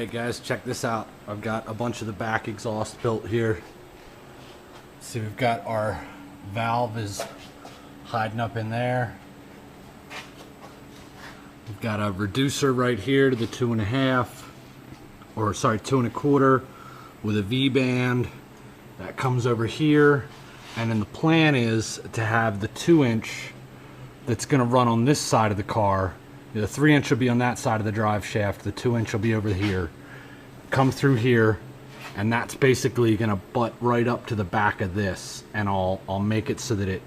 Alright guys, check this out. I've got a bunch of the back exhaust built here. See, we've got our valve is hiding up in there. We've got a reducer right here to the 2.5, or sorry, 2 1/4 with a V-band that comes over here. And then the plan is to have the 2-inch that's going to run on this side of the car. The 3-inch will be on that side of the drive shaft. The 2-inch will be over here. Come through here, and that's basically going to butt right up to the back of this. And I'll make it so that it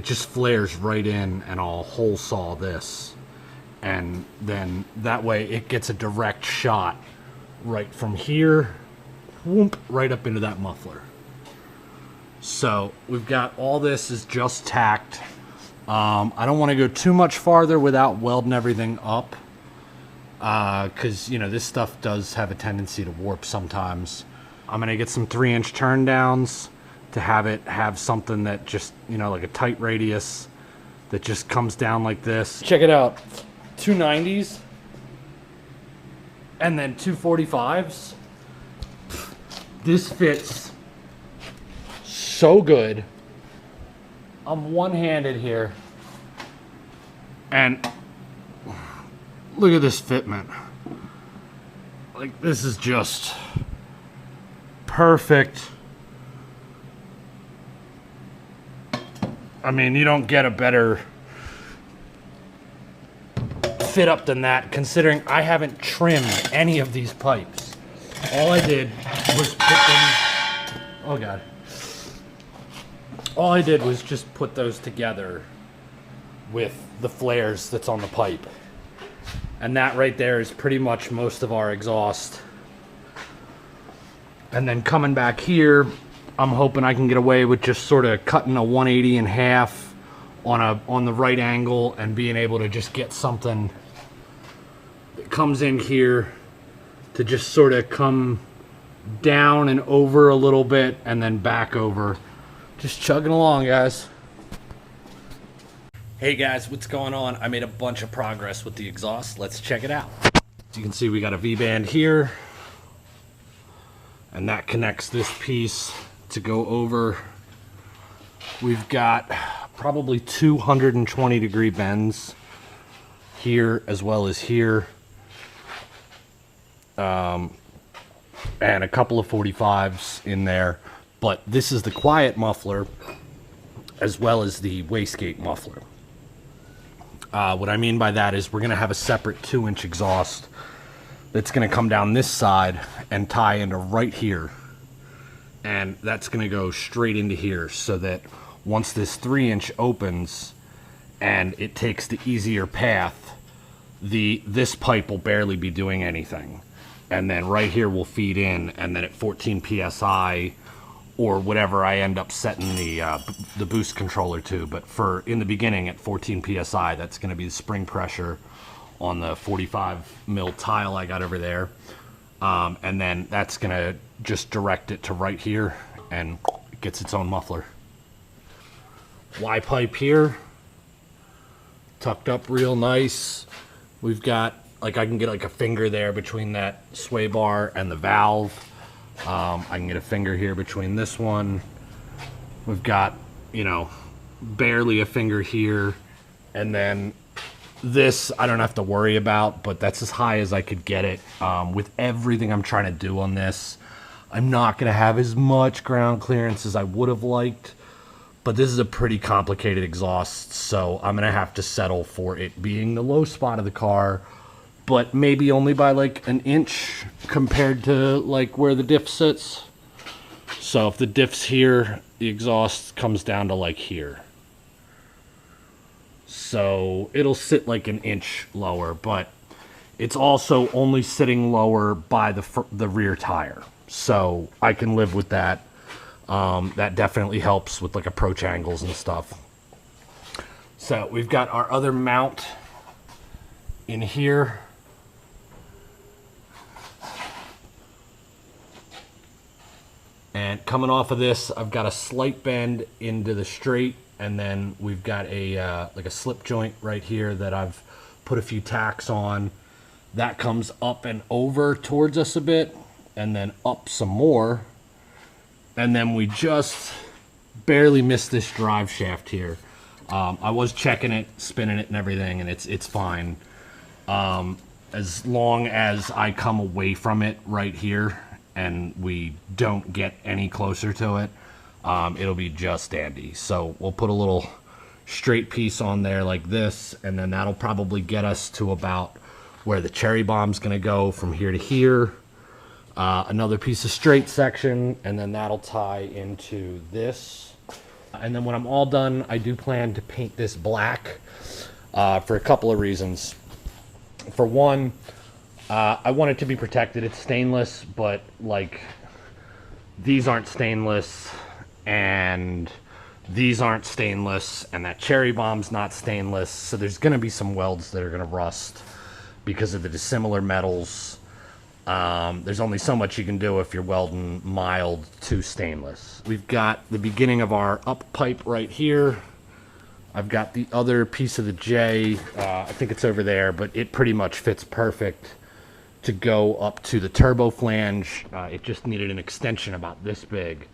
just flares right in, and I'll hole saw this. And then that way it gets a direct shot right from here, whoop, right up into that muffler. So we've got all this is just tacked. I don't want to go too much farther without welding everything up, because you know this stuff does have a tendency to warp sometimes. I'm gonna get some 3-inch turn downs to have something that just, you know, like a tight radius that just comes down like this. Check it out, 290s and then 245s. This fits so good. I'm one-handed here, and look at this fitment. Like, this is just perfect. I mean, you don't get a better fit up than that, considering I haven't trimmed any of these pipes. All I did was put them, oh God. All I did was just put those together with the flares that's on the pipe. And that right there is pretty much most of our exhaust. And then coming back here, I'm hoping I can get away with just sort of cutting a 180 in half on the right angle and being able to just get something that comes in here to just sort of come down and over a little bit and then back over. Just chugging along, guys. Hey guys, what's going on? I made a bunch of progress with the exhaust. Let's check it out. As you can see, we got a V-band here, and that connects this piece to go over. We've got probably 220-degree bends here as well as here, and a couple of 45s in there. But this is the quiet muffler as well as the wastegate muffler. What I mean by that is we're going to have a separate 2-inch exhaust that's going to come down this side and tie into right here. And that's going to go straight into here, so that once this 3-inch opens and it takes the easier path, this pipe will barely be doing anything. And then right here will feed in, and then at 14 PSI, or whatever I end up setting the boost controller to. But for in the beginning at 14 PSI, that's going to be the spring pressure on the 45 mil tile I got over there. And then that's going to just direct it to right here, and it gets its own muffler. Y pipe here, tucked up real nice. We've got, like, I can get like a finger there between that sway bar and the valve. I can get a finger here between this one. We've got, you know, barely a finger here. And then this I don't have to worry about, but that's as high as I could get it. With everything I'm trying to do on this, I'm not going to have as much ground clearance as I would have liked. But this is a pretty complicated exhaust, so I'm going to have to settle for it being the low spot of the car, but maybe only by like an inch compared to like where the diff sits. So if the diff's here, the exhaust comes down to like here. So it'll sit like an inch lower, but it's also only sitting lower by the rear tire. So I can live with that. That definitely helps with like approach angles and stuff. So we've got our other mount in here. And coming off of this, I've got a slight bend into the straight, and then we've got a like a slip joint right here that I've put a few tacks on That comes up and over towards us a bit, and then up some more. And then we just barely missed this drive shaft here. I was checking it, spinning it and everything, and it's fine. As long as I come away from it right here and we don't get any closer to it, it'll be just dandy. So we'll put a little straight piece on there like this, and then that'll probably get us to about where the cherry bomb's gonna go from here to here. Another piece of straight section, and then that'll tie into this. And then when I'm all done, I do plan to paint this black for a couple of reasons. For one, I want it to be protected. It's stainless, but like these aren't stainless, and these aren't stainless, and that cherry bomb's not stainless. So there's gonna be some welds that are gonna rust because of the dissimilar metals. There's only so much you can do if you're welding mild to stainless. We've got the beginning of our up pipe right here. I've got the other piece of the J, I think it's over there, but it pretty much fits perfect to go up to the turbo flange. It just needed an extension about this big,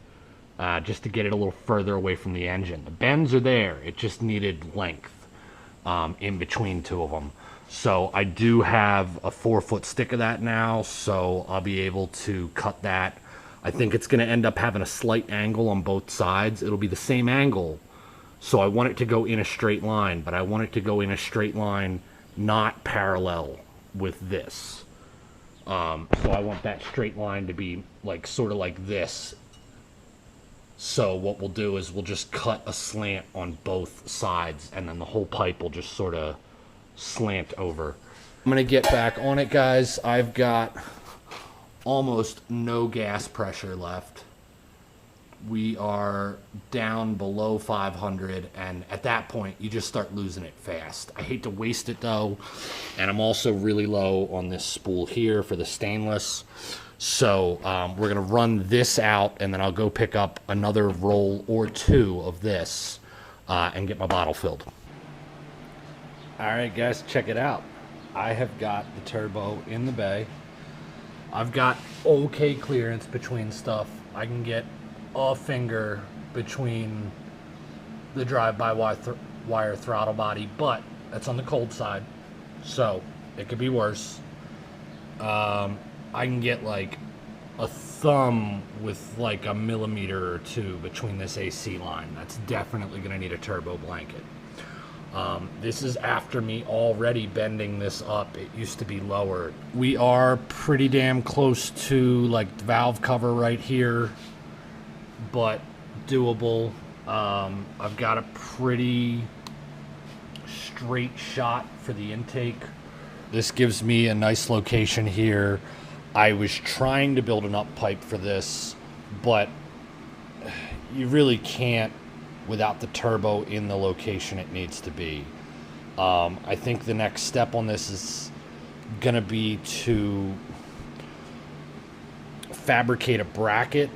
just to get it a little further away from the engine. The bends are there, it just needed length in between two of them. So I do have a 4-foot stick of that now, so I'll be able to cut that. I think it's gonna end up having a slight angle on both sides. It'll be the same angle, so I want it to go in a straight line, but I want it to go in a straight line, not parallel with this. So I want that straight line to be like sort of like this. So what we'll do is we'll just cut a slant on both sides, and then the whole pipe will just sort of slant over. I'm gonna get back on it, guys. I've got almost no gas pressure left. We are down below 500, and at that point you just start losing it fast. I hate to waste it though, and I'm also really low on this spool here for the stainless. So we're gonna run this out, and then I'll go pick up another roll or two of this and get my bottle filled. All right, guys, check it out. I have got the turbo in the bay. I've got okay clearance between stuff. I can get a finger between the drive-by-wire throttle body, but that's on the cold side, so it could be worse. I can get like a thumb with like a millimeter or two between this AC line. That's definitely going to need a turbo blanket. This is after me already bending this up. It used to be lower. We are pretty damn close to like the valve cover right here, but doable. I've got a pretty straight shot for the intake. This gives me a nice location here. I was trying to build an up pipe for this, but you really can't without the turbo in the location it needs to be. I think the next step on this is gonna be to fabricate a bracket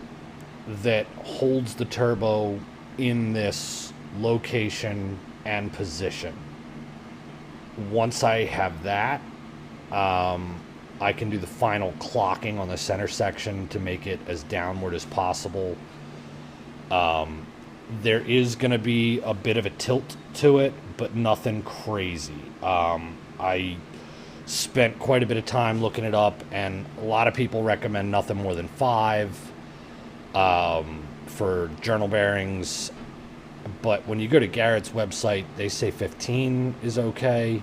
that holds the turbo in this location and position. Once I have that, I can do the final clocking on the center section to make it as downward as possible. There is going to be a bit of a tilt to it, but nothing crazy. I spent quite a bit of time looking it up, and a lot of people recommend nothing more than 5 for journal bearings. But when you go to Garrett's website, they say 15 is okay.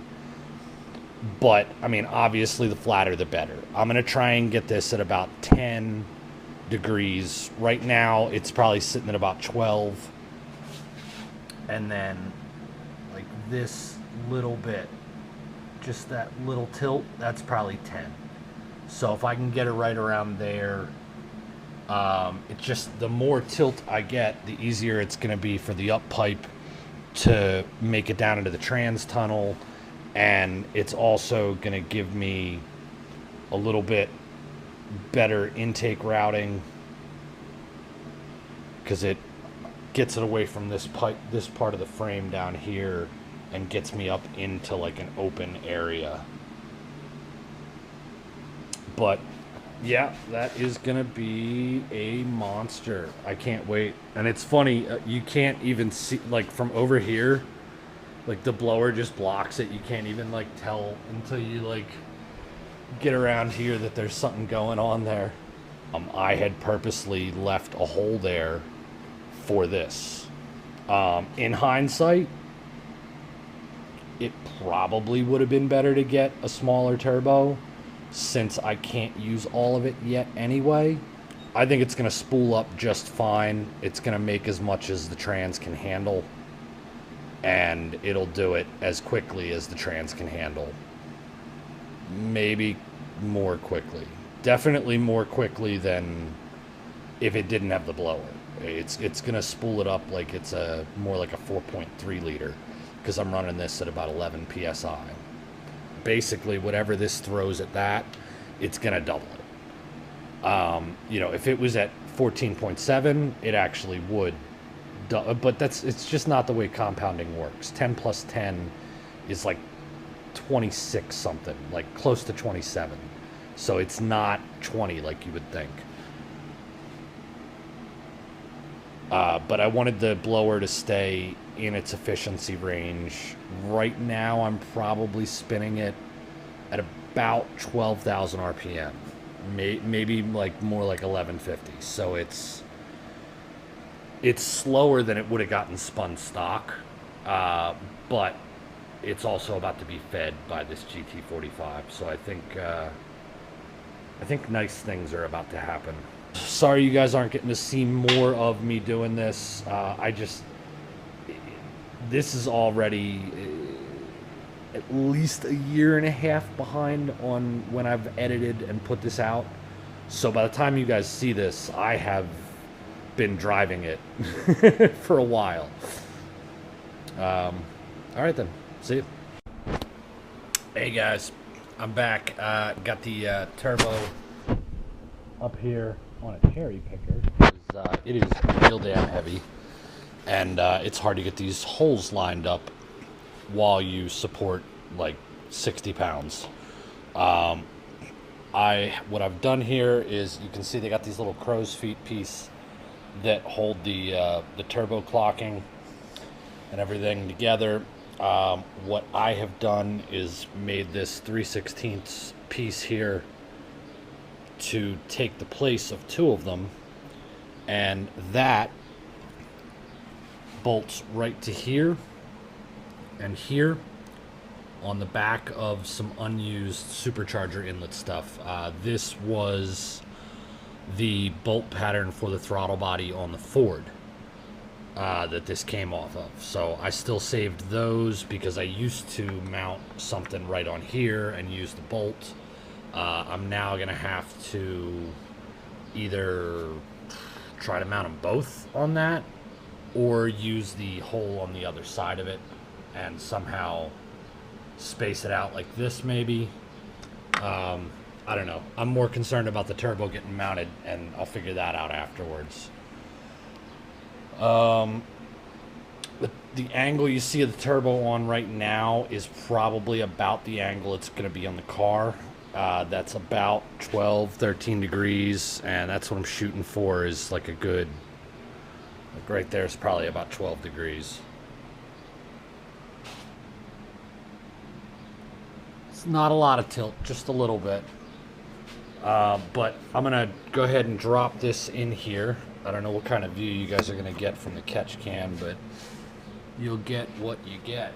But, I mean, obviously the flatter the better. I'm going to try and get this at about 10 degrees. Right now, it's probably sitting at about 12. And then, like this little bit, just that little tilt, that's probably 10. So if I can get it right around there, it's just the more tilt I get, the easier it's going to be for the up pipe to make it down into the trans tunnel. And it's also going to give me a little bit better intake routing, because it gets it away from this pipe, this part of the frame down here, and gets me up into like an open area. But yeah, that is gonna be a monster. I can't wait. And it's funny, you can't even see, like, from over here, like the blower just blocks it. You can't even like tell until you like get around here that there's something going on there. I had purposely left a hole there for this. In hindsight, it probably would have been better to get a smaller turbo, since I can't use all of it yet anyway. I think it's going to spool up just fine. It's going to make as much as the trans can handle, and it'll do it as quickly as the trans can handle. Maybe more quickly. Definitely more quickly than if it didn't have the blower. It's going to spool it up like it's more like a 4.3 liter, because I'm running this at about 11 psi. Basically, whatever this throws at that, it's going to double it. You know, if it was at 14.7, it actually would. But it's just not the way compounding works. 10 plus 10 is like 26 something, like close to 27. So it's not 20 like you would think. But I wanted the blower to stay in its efficiency range. Right now, I'm probably spinning it at about 12,000 RPM. Maybe like more like 1150. So it's slower than it would have gotten spun stock. But it's also about to be fed by this GT45. So I think nice things are about to happen. Sorry you guys aren't getting to see more of me doing this. This is already at least a year and a half behind on when I've edited and put this out. So by the time you guys see this, I have been driving it for a while. All right then, see you. Hey guys, I'm back. Got the turbo up here on a cherry picker. It is real damn heavy, and it's hard to get these holes lined up while you support like 60 pounds. What I've done here is, you can see they got these little crow's feet piece that hold the turbo clocking and everything together. What I have done is made this 3/16 piece here to take the place of two of them, and that bolts right to here and here on the back of some unused supercharger inlet stuff. This was the bolt pattern for the throttle body on the Ford that this came off of. So I still saved those because I used to mount something right on here and use the bolt. I'm now gonna have to either try to mount them both on that, or use the hole on the other side of it and somehow space it out like this maybe. I don't know. I'm more concerned about the turbo getting mounted, and I'll figure that out afterwards. The angle you see the turbo on right now is probably about the angle it's going to be on the car. That's about 12, 13 degrees, and that's what I'm shooting for, is like a good, like right there is probably about 12 degrees. It's not a lot of tilt, just a little bit. But I'm going to go ahead and drop this in here. I don't know what kind of view you guys are going to get from the catch can, but you'll get what you get.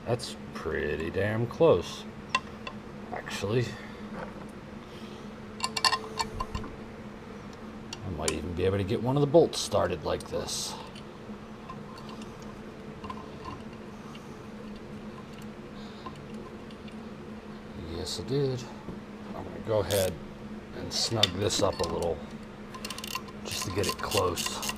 That's pretty damn close, actually. I might even be able to get one of the bolts started like this. Yes, I did. I'm gonna go ahead and snug this up a little just to get it close.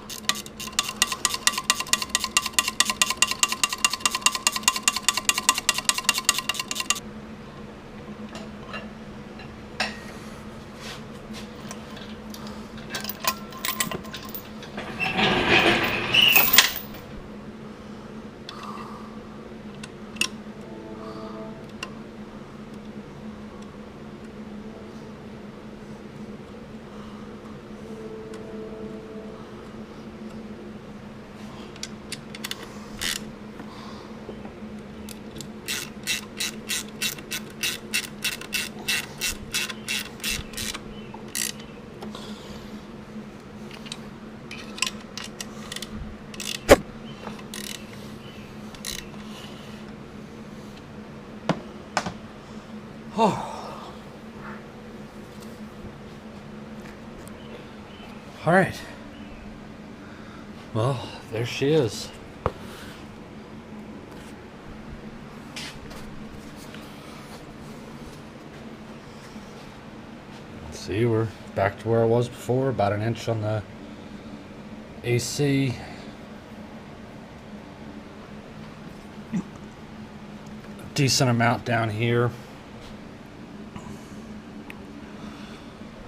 Oh. All right. Well, there she is. See, we're back to where I was before, about an inch on the AC. Decent amount down here.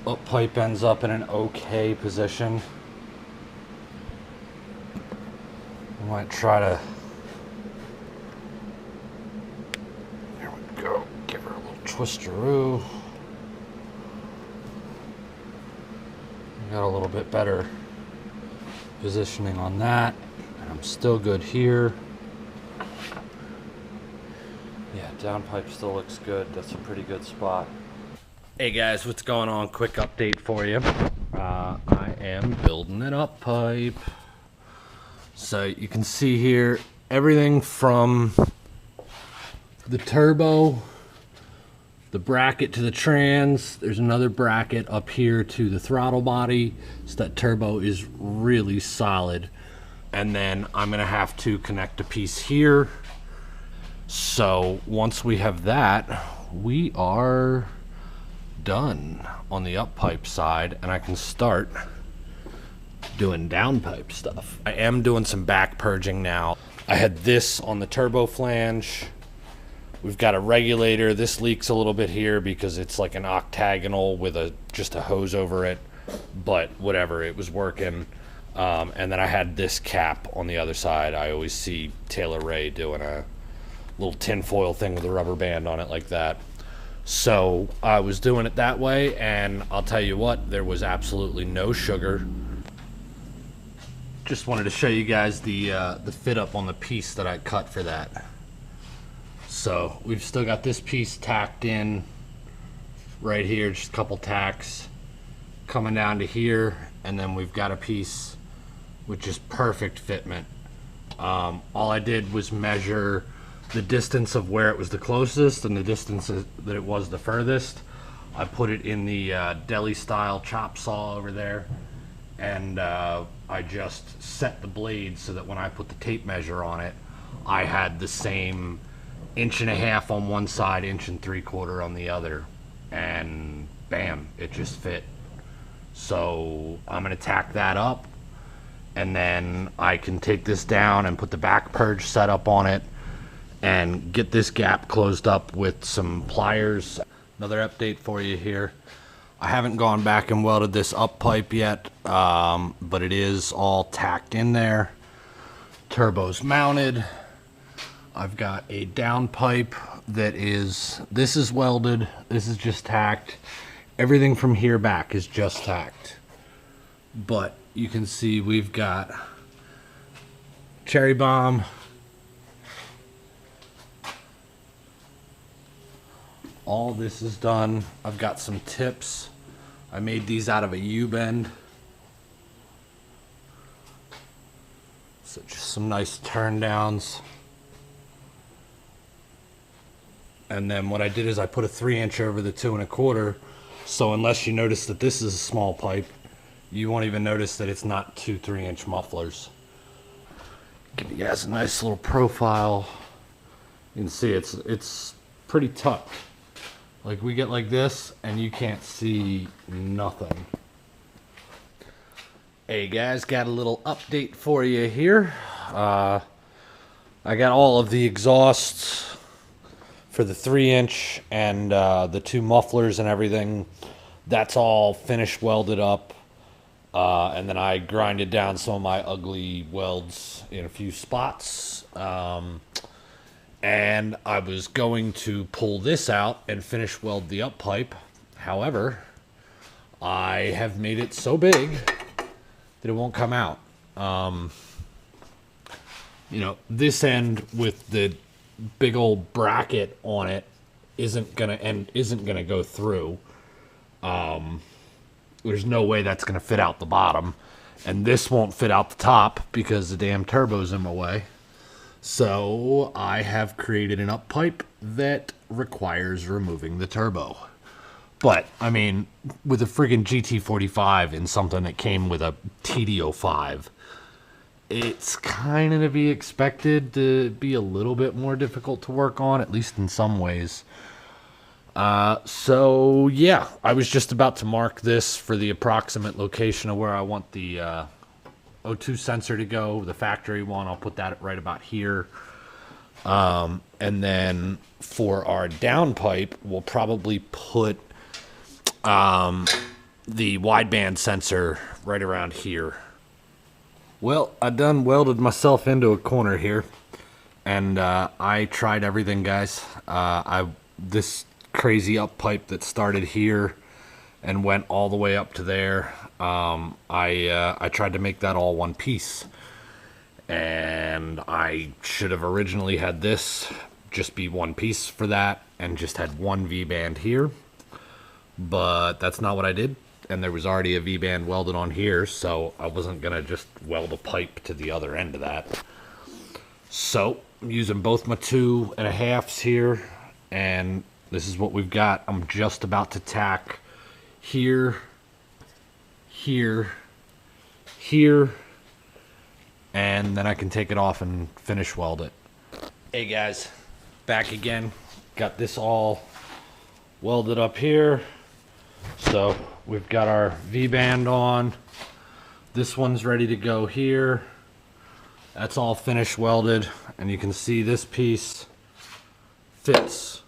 Up pipe ends up in an okay position. I might try to, there we go, give her a little twisteroo. Got a little bit better positioning on that, and I'm still good here. Yeah, downpipe still looks good. That's a pretty good spot. Hey guys, what's going on? Quick update for you. I am building an up pipe. So you can see here everything from the turbo, the bracket to the trans. There's another bracket up here to the throttle body, so that turbo is really solid. And then I'm gonna have to connect a piece here. So once we have that, we are done on the up pipe side, and I can start doing downpipe stuff. I am doing some back purging now. I had this on the turbo flange. We've got a regulator. This leaks a little bit here because it's like an octagonal with just a hose over it, but whatever, it was working. And then I had this cap on the other side. I always see Taylor Ray doing a little tinfoil thing with a rubber band on it like that. So I was doing it that way, and I'll tell you what, there was absolutely no sugar. Just wanted to show you guys the fit up on the piece that I cut for that. So we've still got this piece tacked in right here, just a couple tacks coming down to here, and then we've got a piece with just perfect fitment. All I did was measure the distance of where it was the closest and the distance that it was the furthest. I put it in the deli style chop saw over there, and I just set the blade so that when I put the tape measure on it, I had the same 1.5 on one side, 1 3/4 on the other, and bam, it just fit. So I'm gonna tack that up, and then I can take this down and put the back purge setup on it and get this gap closed up with some pliers. Another update for you here. I haven't gone back and welded this up pipe yet, but it is all tacked in there. Turbo's mounted. I've got a down pipe this is welded, this is just tacked. Everything from here back is just tacked. But you can see we've got cherry bomb, all this is done. I've got some tips. I made these out of a U-bend. So just some nice turn downs. And then what I did is I put a 3-inch over the 2 1/4. So unless you notice that this is a small pipe, you won't even notice that it's not 2 3-inch mufflers. Give you guys a nice little profile. You can see it's pretty tucked. Like we get like this and you can't see nothing. Hey guys, got a little update for you here. I got all of the exhausts for the 3-inch and the 2 mufflers and everything. That's all finished welded up. And then I grinded down some of my ugly welds in a few spots. And I was going to pull this out and finish weld the up pipe. However, I have made it so big that it won't come out. You know, this end with the big old bracket on it isn't gonna go through. There's no way that's gonna fit out the bottom, and this won't fit out the top because the damn turbo's in my way. So I have created an up pipe that requires removing the turbo. But I mean, with a friggin' GT45 and something that came with a TD05, it's kind of to be expected to be a little bit more difficult to work on, at least in some ways. So yeah, I was just about to mark this for the approximate location of where I want the O2 sensor to go, the factory one. I'll put that right about here. And then for our downpipe, we'll probably put the wideband sensor right around here. Well, I done welded myself into a corner here, and I tried everything, guys. This crazy up pipe that started here and went all the way up to there. I tried to make that all one piece, and I should have originally had this just be one piece for that and just had one V-band here, but that's not what I did, and there was already a V-band welded on here, so I wasn't gonna just weld a pipe to the other end of that. So I'm using both my 2 1/2s here, and this is what we've got. I'm just about to tack here, here, here, and then I can take it off and finish weld it. Hey guys, back again. Got this all welded up here. So we've got our V-band on. This one's ready to go here. That's all finished welded, and you can see this piece fits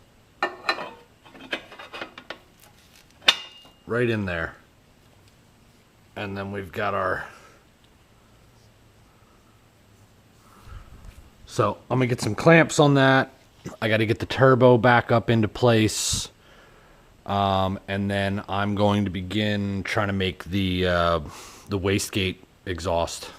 right in there. And then we've got our, so I'm gonna get some clamps on that. I got to get the turbo back up into place, and then I'm going to begin trying to make the wastegate exhaust.